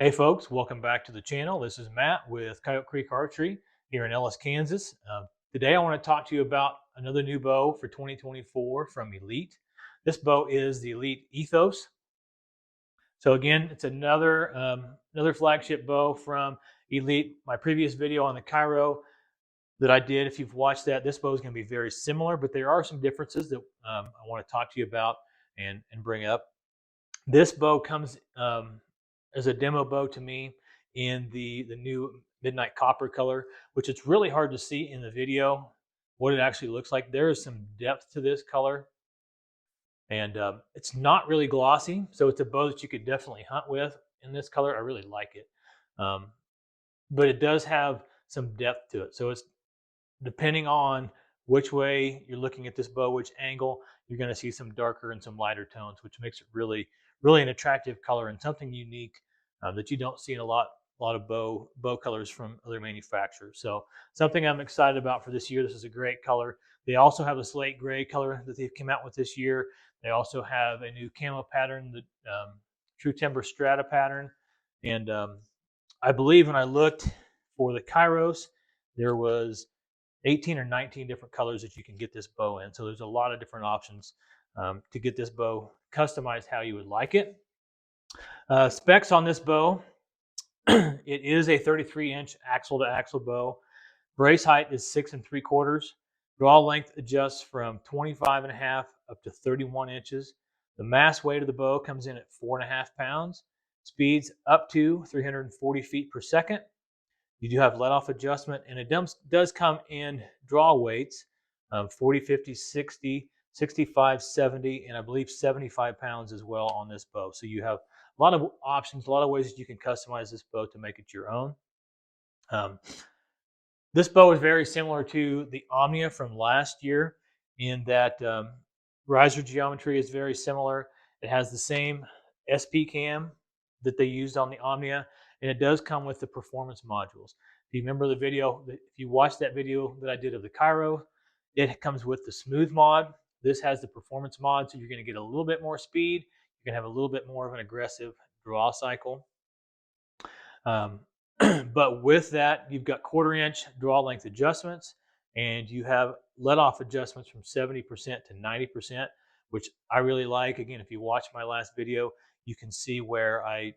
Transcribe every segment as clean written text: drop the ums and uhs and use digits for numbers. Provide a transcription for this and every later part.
Hey folks, welcome back to the channel. This is Matt with Coyote Creek Archery here in Ellis, Kansas. Today I want to talk to you about another new bow for 2024 from Elite. This bow is the Elite Ethos. So again, it's another flagship bow from Elite. My previous video on the Cairo that I did, if you've watched that, this bow is going to be very similar, but there are some differences that I want to talk to you about and bring up. This bow comes as a demo bow to me in the new midnight copper color, which it's really hard to see in the video what it actually looks like. There is some depth to this color, and it's not really glossy, so it's a bow that you could definitely hunt with in this color. I really like it, but it does have some depth to it. So it's depending on which way you're looking at this bow, which angle, you're going to see some darker and some lighter tones, which makes it really an attractive color and something unique that you don't see in a lot of bow colors from other manufacturers. So something I'm excited about for this year. This is a great color. They also have a slate gray color that they've come out with this year. They also have a new camo pattern, the True Timber Strata pattern. And I believe when I looked for the Kairos, there was 18 or 19 different colors that you can get this bow in. So there's a lot of different options to get this bow customized how you would like it. Specs on this bow, it is a 33-inch axle to axle bow. Brace height is 6 3/4. Draw length adjusts from 25.5 up to 31 inches. The mass weight of the bow comes in at 4.5 pounds. Speeds up to 340 feet per second. You do have let-off adjustment, and it does come in draw weights, 40, 50, 60, 65, 70, and I believe 75 pounds as well on this bow. So you have a lot of options, a lot of ways that you can customize this bow to make it your own. This bow is very similar to the Omnia from last year in that riser geometry is very similar. It has the same SP cam that they used on the Omnia, and it does come with the performance modules. If you remember the video, if you watched that video that I did of the Cairo, it comes with the smooth mod. This has the performance mod, so you're going to get a little bit more speed. You're going to have a little bit more of an aggressive draw cycle. But with that, you've got 1/4-inch draw length adjustments, and you have let-off adjustments from 70% to 90%, which I really like. Again, if you watch my last video, you can see where I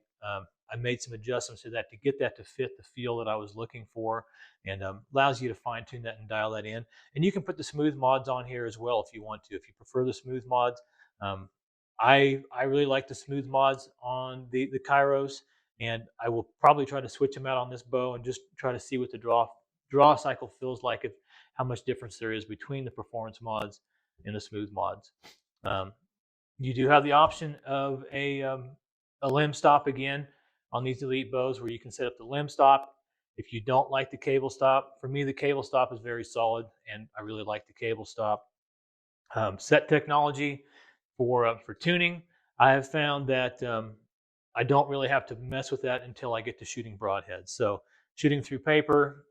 made some adjustments to that to get that to fit the feel that I was looking for, and allows you to fine-tune that and dial that in. And you can put the smooth mods on here as well if you want to. If you prefer the smooth mods, I really like the smooth mods on the Kairos. And I will probably try to switch them out on this bow and just try to see what the draw cycle feels like, how much difference there is between the performance mods and the smooth mods. You do have the option of a limb stop again on these Elite bows, where you can set up the limb stop. If you don't like the cable stop, for me the cable stop is very solid, and I really like the cable stop. Set technology for tuning, I have found that I don't really have to mess with that until I get to shooting broadheads. So shooting through paper,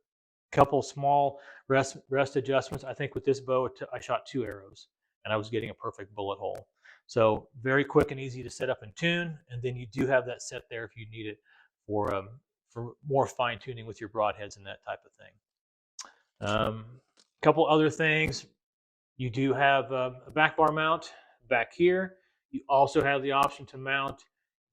couple small rest adjustments. I think with this bow, I shot 2 arrows, and I was getting a perfect bullet hole. So very quick and easy to set up and tune, and then you do have that set there if you need it for more fine tuning with your broadheads and that type of thing. Couple other things. You do have a back bar mount back here. You also have the option to mount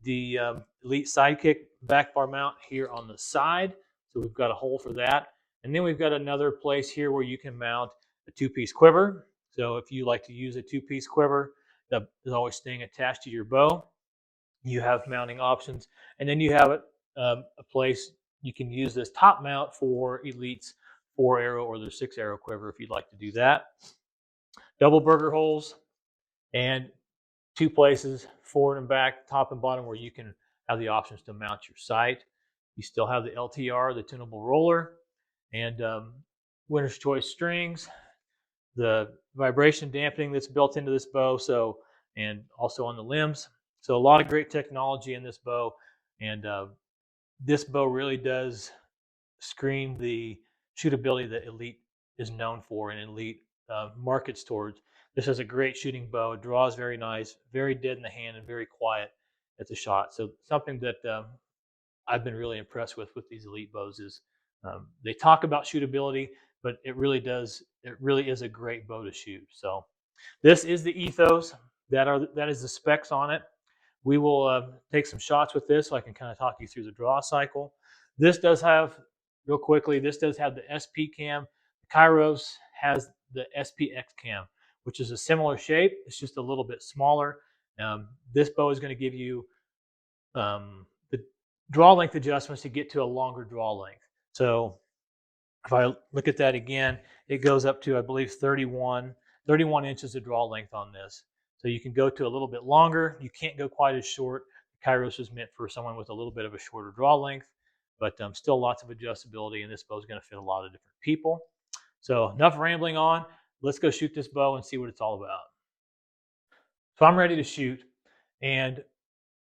the Elite Sidekick back bar mount here on the side. So we've got a hole for that. And then we've got another place here where you can mount a 2-piece quiver. So if you like to use a 2-piece quiver that is always staying attached to your bow, you have mounting options. And then you have a place you can use this top mount for Elite's 4-arrow or their 6-arrow quiver if you'd like to do that. Double burger holes, and 2 places, forward and back, top and bottom, where you can have the options to mount your sight. You still have the LTR, the tunable roller, and winner's choice strings, the vibration dampening that's built into this bow, and also on the limbs. So a lot of great technology in this bow, and this bow really does scream the shootability that Elite is known for, and Elite markets towards. This is a great shooting bow. It draws very nice, very dead in the hand, and very quiet at the shot. So something that I've been really impressed with these Elite bows is they talk about shootability, but it really is a great bow to shoot. So this is the Ethos. That is the specs on it. We will take some shots with this so I can kind of talk you through the draw cycle. This does have, real quickly, this does have the SP cam. The Kairos has the SPX cam, which is a similar shape. It's just a little bit smaller. This bow is going to give you the draw length adjustments to get to a longer draw length. So if I look at that again, it goes up to, I believe, 31 inches of draw length on this. So you can go to a little bit longer. You can't go quite as short. The Kairos is meant for someone with a little bit of a shorter draw length, but still lots of adjustability, and this bow is going to fit a lot of different people. So enough rambling on. Let's go shoot this bow and see what it's all about. So I'm ready to shoot, and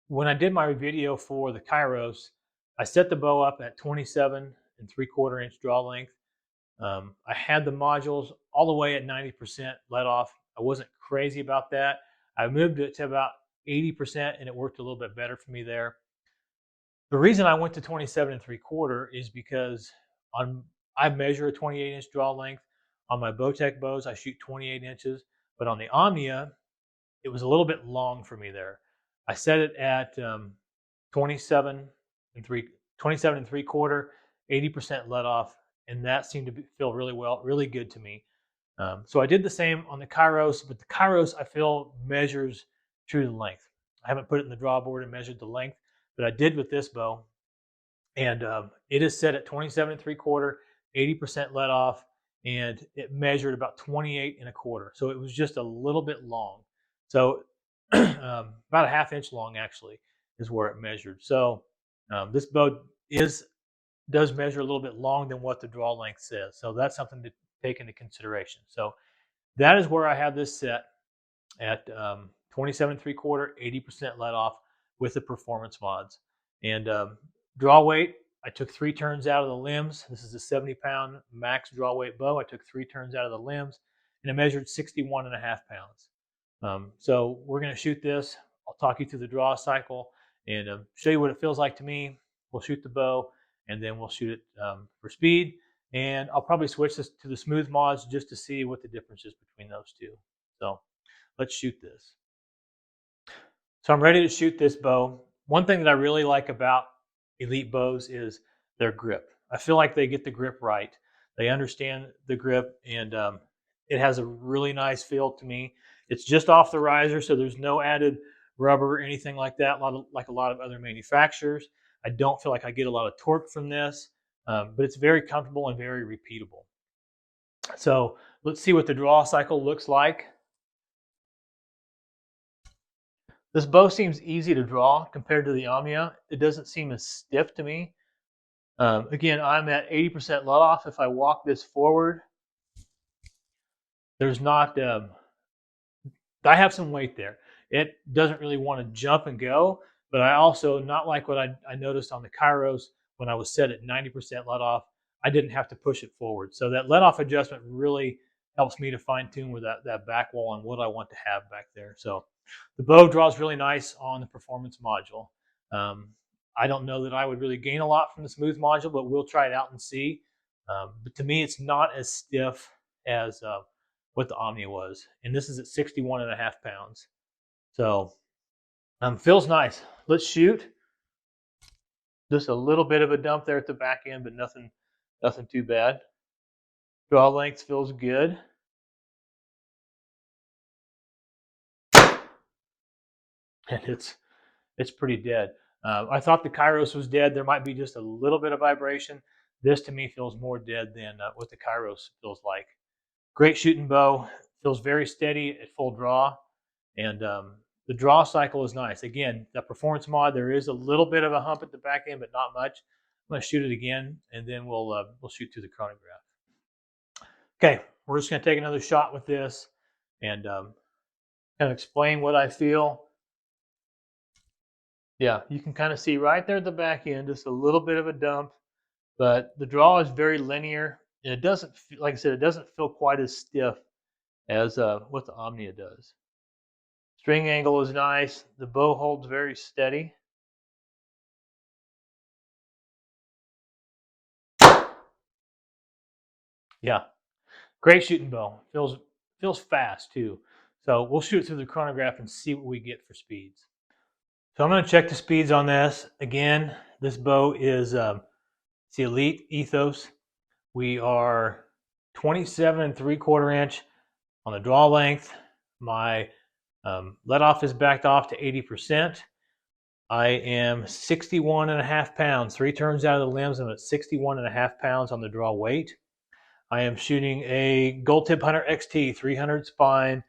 when I did my video for the Kairos, I set the bow up at 27 3/4 inch draw length. I had the modules all the way at 90% let off. I wasn't crazy about that. I moved it to about 80% and it worked a little bit better for me there. The reason I went to 27 3/4 is because I measure a 28 inch draw length. On my Bowtech bows, I shoot 28 inches, but on the Omnia, it was a little bit long for me there. I set it at 27 3/4, 80% let off, and that seemed to feel really good to me. So I did the same on the Kairos, but the Kairos I feel measures true to length. I haven't put it in the draw board and measured the length, but I did with this bow, and it is set at 27 3/4, 80% let off, and it measured about 28 1/4. So it was just a little bit long. So about a ½ inch long actually is where it measured. So this bow does measure a little bit long than what the draw length says. So that's something to take into consideration. So that is where I have this set at 27 3/4, 80% let off with the performance mods. And draw weight, I took 3 turns out of the limbs. This is a 70-pound max draw weight bow. I took 3 turns out of the limbs, and it measured 61.5 pounds. So we're going to shoot this. I'll talk you through the draw cycle and show you what it feels like to me. We'll shoot the bow, and then we'll shoot it for speed. And I'll probably switch this to the smooth mods just to see what the difference is between those two. So let's shoot this. So I'm ready to shoot this bow. One thing that I really like about Elite bows is their grip. I feel like they get the grip right. They understand the grip, and it has a really nice feel to me. It's just off the riser, so there's no added rubber or anything like that, like a lot of other manufacturers. I don't feel like I get a lot of torque from this, but it's very comfortable and very repeatable. So let's see what the draw cycle looks like. This bow seems easy to draw compared to the Omnia. It doesn't seem as stiff to me. Again, I'm at 80% let off. If I walk this forward, there's not, I have some weight there. It doesn't really want to jump and go, but I also, not like what I noticed on the Kairos when I was set at 90% let off, I didn't have to push it forward. So that let off adjustment really helps me to fine tune with that back wall and what I want to have back there. So the bow draws really nice on the performance module. I don't know that I would really gain a lot from the smooth module, but we'll try it out and see. But to me, it's not as stiff as what the Omnia was. And this is at 61.5 pounds. So feels nice. Let's shoot. Just a little bit of a dump there at the back end, but nothing too bad. Draw length feels good. And it's pretty dead. I thought the Kairos was dead. There might be just a little bit of vibration. This to me feels more dead than what the Kairos feels like. Great shooting bow. Feels very steady at full draw. And the draw cycle is nice. Again, the performance mod, there is a little bit of a hump at the back end, but not much. I'm going to shoot it again, and then we'll shoot through the chronograph. Okay, we're just going to take another shot with this and kind of explain what I feel. Yeah, you can kind of see right there at the back end, just a little bit of a dump, but the draw is very linear, and it doesn't, like I said, it doesn't feel quite as stiff as what the Omnia does. String angle is nice. The bow holds very steady. Yeah, great shooting bow. Feels fast too. So we'll shoot it through the chronograph and see what we get for speeds. So I'm going to check the speeds on this. Again, this bow is it's the Elite Ethos. We are 27 3/4 inch on the draw length. My let off is backed off to 80%. I am 61.5 pounds. 3 turns out of the limbs, I'm at 61.5 pounds on the draw weight. I am shooting a Gold Tip Hunter XT 300 spine.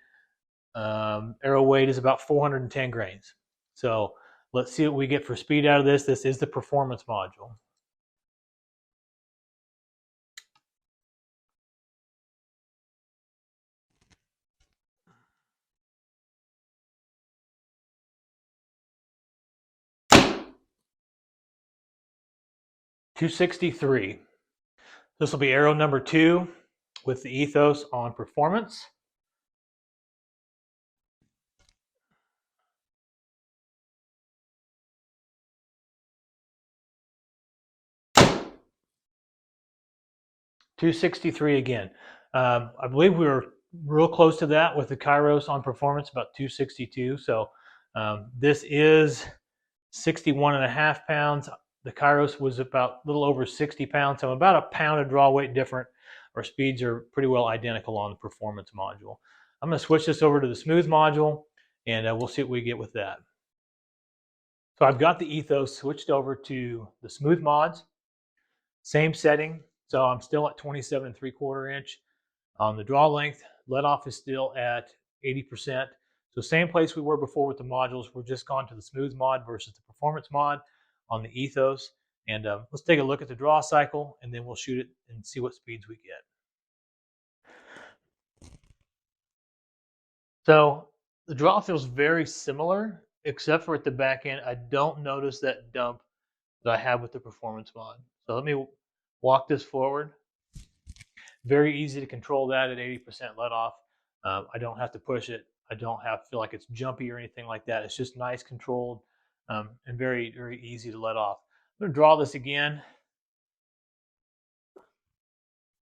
Arrow weight is about 410 grains. So let's see what we get for speed out of this. This is the performance module. .263. This will be arrow number 2 with the Ethos on performance. .263 again. I believe we were real close to that with the Kairos on performance, about 262. So this is 61.5 pounds. The Kairos was about a little over 60 pounds. So about a pound of draw weight different. Our speeds are pretty well identical on the performance module. I'm going to switch this over to the smooth module, and we'll see what we get with that. So I've got the Ethos switched over to the smooth mods. Same setting. So I'm still at 27 3/4 inch. On the draw length, let off is still at 80%. So same place we were before with the modules. We're just gone to the smooth mod versus the performance mod on the Ethos. And let's take a look at the draw cycle, and then we'll shoot it and see what speeds we get. So the draw feels very similar, except for at the back end, I don't notice that dump that I have with the performance mod. So let me walk this forward. Very easy to control that at 80% let off. I don't have to push it. I don't have to feel like it's jumpy or anything like that. It's just nice, controlled, and very, very easy to let off. I'm going to draw this again.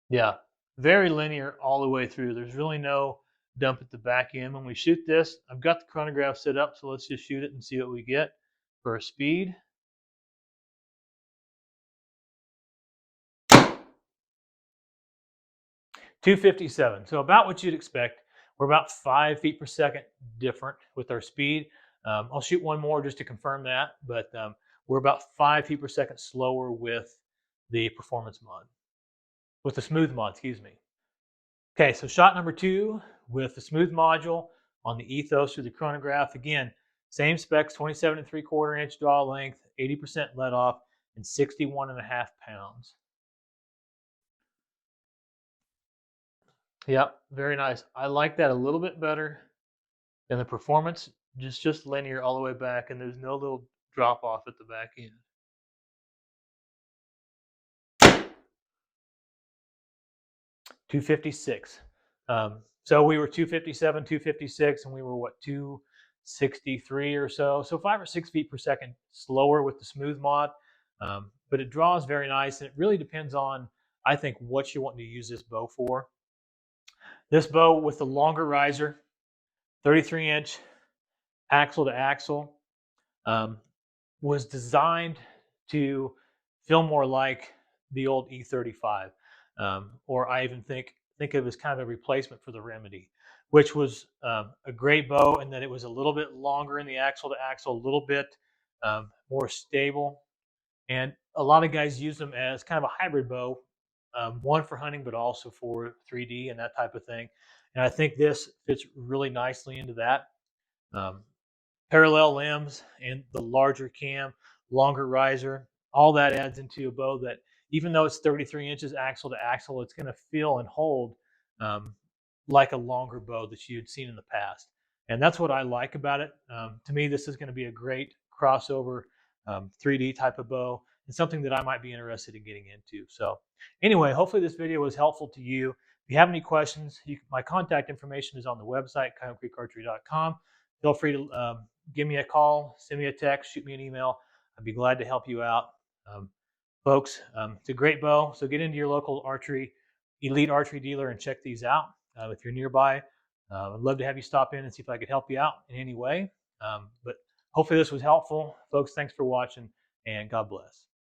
Yeah, very linear all the way through. There's really no dump at the back end. When we shoot this, I've got the chronograph set up, so let's just shoot it and see what we get for a speed. .257, so about what you'd expect. We're about 5 feet per second different with our speed. I'll shoot one more just to confirm that, but we're about 5 feet per second slower with the performance mod, with the smooth mod, excuse me. Okay, so shot number 2 with the smooth module on the Ethos through the chronograph. Again, same specs, 27 3/4 inch draw length, 80% let off, and 61.5 pounds. Yep, very nice. I like that a little bit better than the performance. Just linear all the way back, and there's no little drop off at the back end. .256. So we were 257, 256, and we were what, 263 or so. So 5 or 6 feet per second slower with the smooth mod, but it draws very nice, and it really depends on, I think, what you want to use this bow for. This bow with the longer riser, 33-inch axle to axle, was designed to feel more like the old E35, or I even think of it as kind of a replacement for the Remedy, which was a great bow, and that it was a little bit longer in the axle to axle, a little bit more stable, and a lot of guys use them as kind of a hybrid bow, one for hunting, but also for 3D and that type of thing. And I think this fits really nicely into that. Parallel limbs and the larger cam, longer riser, all that adds into a bow that, even though it's 33 inches axle to axle, it's going to feel and hold like a longer bow that you'd seen in the past. And that's what I like about it. To me, this is going to be a great crossover 3D type of bow, and something that I might be interested in getting into. So anyway, hopefully this video was helpful to you. If you have any questions, my contact information is on the website, coyotecreekarchery.com. Feel free to give me a call, send me a text, shoot me an email. I'd be glad to help you out. Folks, it's a great bow, so get into your local archery Elite Archery dealer and check these out. If you're nearby, I'd love to have you stop in and see if I could help you out in any way. But hopefully this was helpful. Folks, thanks for watching, and God bless.